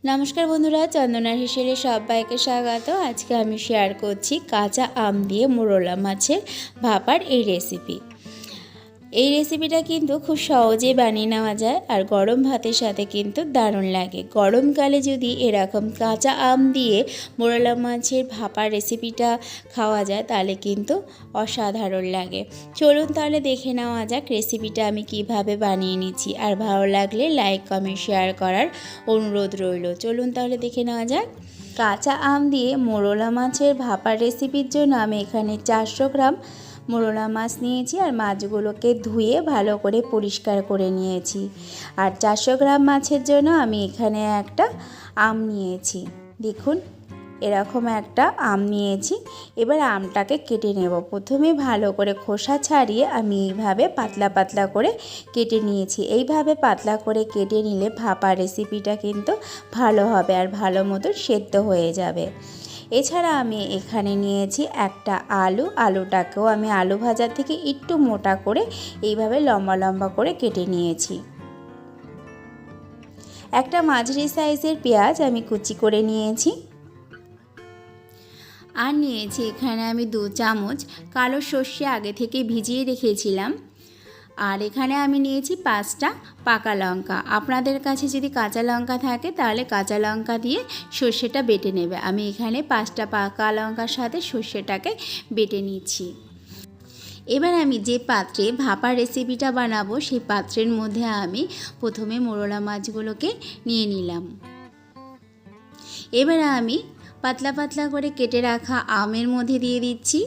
नमस्कार बंधुरा चंदनार हिसेले सबाइके स्वागत। आज के आमी शेयर करछि काँचा आम दिए मोरला माछेर भापार এই रेसिपি। এই রেসিপিটা কিন্তু খুব সহজেই বানিয়ে নেওয়া যায় আর গরম ভাতের সাথে কিন্তু দারুণ লাগে। গরমকালে যদি এরকম কাঁচা আম দিয়ে মোরলা মাছের ভাপার রেসিপিটা খাওয়া যায় তাহলে কিন্তু অসাধারণ লাগে। চলুন তাহলে দেখে নেওয়া যাক রেসিপিটা আমি কিভাবে বানিয়ে নিচ্ছি। আর ভালো লাগলে লাইক কমেন্ট শেয়ার করার অনুরোধ রইল। চলুন তাহলে দেখে নেওয়া যাক। কাঁচা আম দিয়ে মোরলা মাছের ভাপার রেসিপির জন্য আমি এখানে 400 গ্রাম মোরলা মাছ নিয়েছি আর মাছগুলোকে ধুয়ে ভালো করে পরিষ্কার করে নিয়েছি। আর 400 গ্রাম মাছের জন্য আমি এখানে একটা আম নিয়েছি। দেখুন এরকম একটা আম নিয়েছি। এবার আমটাকে কেটে নেব। প্রথমে ভালো করে খোসা ছাড়িয়ে আমি এইভাবে পাতলা পাতলা করে কেটে নিয়েছি। এইভাবে পাতলা করে কেটে নিলে ভাপা রেসিপিটা কিন্তু ভালো হবে আর ভালো মতো সেদ্ধ হয়ে যাবে। এছাড়া আমি এখানে নিয়েছি একটা আলুটাকেও আমি আলু ভাজার থেকে একটু মোটা করে এইভাবে লম্বা লম্বা করে কেটে নিয়েছি। একটা মাঝারি সাইজের পেঁয়াজ আমি কুচি করে নিয়েছি। আর নিয়েছি এখানে আমি 2 চামচ কালো সর্ষে আগে থেকে ভিজিয়ে রেখেছিলাম। আর এখানে আমি নিয়েছি 5টা পাকা লঙ্কা। আপনাদের কাছে যদি কাঁচা লঙ্কা থাকে তাহলে কাঁচা লঙ্কা দিয়ে সর্ষেটা বেটে নেবে। আমি এখানে 5টা পাকা লঙ্কার সাথে সর্ষেটাকে বেটে নিচ্ছি। এবার আমি যে পাত্রে ভাপা রেসিপিটা বানাবো সেই পাত্রের মধ্যে আমি প্রথমে মোরলা মাছগুলোকে নিয়ে নিলাম। এবার আমি পাতলা পাতলা করে কেটে রাখা আমের মধ্যে দিয়ে দিচ্ছি।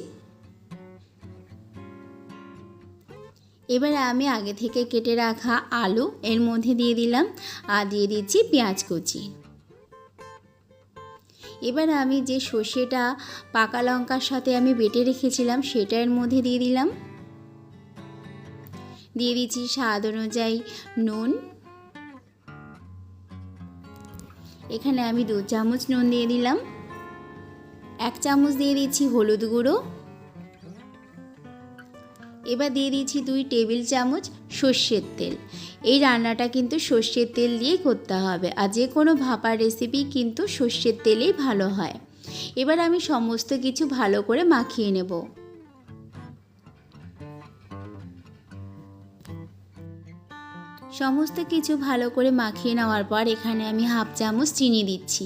এবারে আমি আগে থেকে কেটে রাখা আলু এর মধ্যে দিয়ে দিলাম আর দিয়ে দিচ্ছি পেঁয়াজ কুচি। এবার আমি যে সর্ষেটা পাকা লঙ্কার সাথে আমি বেটে রেখেছিলাম সেটা এর মধ্যে দিয়ে দিলাম। দিয়ে দিচ্ছি স্বাদ অনুযায়ী নুন। এখানে আমি 2 চামচ নুন দিয়ে দিলাম। 1 চামচ দিয়ে দিচ্ছি হলুদ গুঁড়ো। এবার দিয়ে দিচ্ছি 2 টেবিল চামচ সর্ষের তেল। এই রান্নাটা কিন্তু সর্ষের তেল দিয়েই করতে হবে আর যে কোনো ভাপার রেসিপি কিন্তু সর্ষের তেলেই ভালো হয়। এবার আমি সমস্ত কিছু ভালো করে মাখিয়ে নেব। সমস্ত কিছু ভালো করে মাখিয়ে নেওয়ার পর এখানে আমি 1/2 চামচ চিনি দিচ্ছি।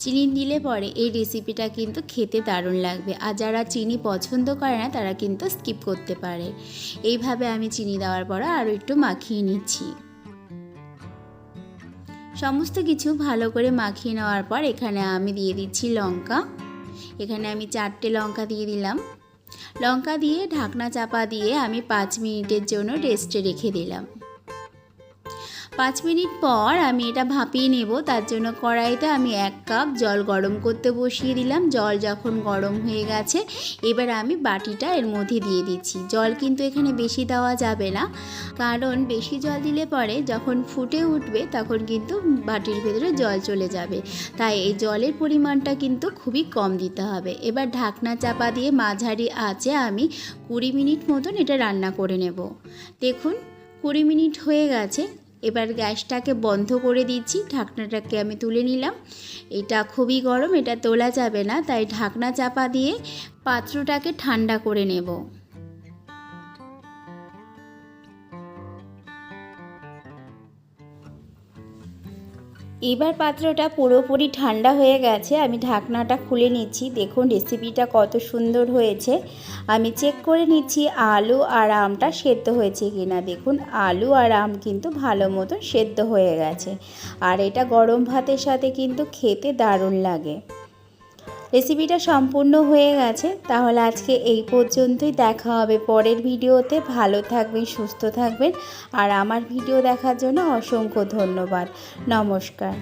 চিনি দিলে পরে এই রেসিপিটা কিন্তু খেতে দারুণ লাগবে। আর যারা চিনি পছন্দ করে না তারা কিন্তু স্কিপ করতে পারে। এইভাবে আমি চিনি দেওয়ার পর আরও একটু মাখিয়ে নিচ্ছি। সমস্ত কিছু ভালো করে মাখিয়ে নেওয়ার পর এখানে আমি দিয়ে দিচ্ছি লঙ্কা। এখানে আমি 4টে লঙ্কা দিয়ে দিলাম। লঙ্কা দিয়ে ঢাকনা চাপা দিয়ে আমি 5 মিনিটের জন্য রেস্টে রেখে দিলাম। 5 মিনিট পর আমি এটা ভাপিয়ে নেব। তার জন্য কড়াইতে আমি 1 কাপ জল গরম করতে বসিয়ে দিলাম। জল যখন গরম হয়ে গেছে এবার আমি বাটিটা এর মধ্যে দিয়ে দিচ্ছি। জল কিন্তু এখানে বেশি দেওয়া যাবে না, কারণ বেশি জল দিলে পরে যখন ফুটে উঠবে তখন কিন্তু বাটির ভেতরে জল চলে যাবে। তাই এই জলের পরিমাণটা কিন্তু খুবই কম দিতে হবে। এবার ঢাকনা চাপা দিয়ে মাঝারি আঁচে আমি 20 মিনিট মতন এটা রান্না করে নেব। দেখুন 20 মিনিট হয়ে গেছে। এবার গ্যাসটাকে বন্ধ করে দিচ্ছি। ঢাকনাটাকে আমি তুলে নিলাম। এটা খুবই গরম, এটা তোলা যাবে না, তাই ঢাকনা চাপা দিয়ে পাত্রটাকে ঠান্ডা করে নেব। এবার পাত্রটা পুরোপুরি ঠান্ডা হয়ে গেছে। আমি ঢাকনাটা খুলে নিচ্ছি। দেখুন রেসিপিটা কত সুন্দর হয়েছে। আমি চেক করে নিচ্ছি আলু আর আমটা সেদ্ধ হয়েছে কিনা। দেখুন আলু আর আম কিন্তু ভালো মতন সেদ্ধ হয়ে গেছে আর এটা গরম ভাতের সাথে কিন্তু খেতে দারুণ লাগে। রেসিপিটা সম্পূর্ণ হয়ে গেছে। তাহলে আজকে এই পর্যন্তই। দেখা হবে পরের ভিডিওতে। ভালো থাকবেন, সুস্থ থাকবেন আর আমার ভিডিও দেখার জন্য অসংখ্য ধন্যবাদ। নমস্কার।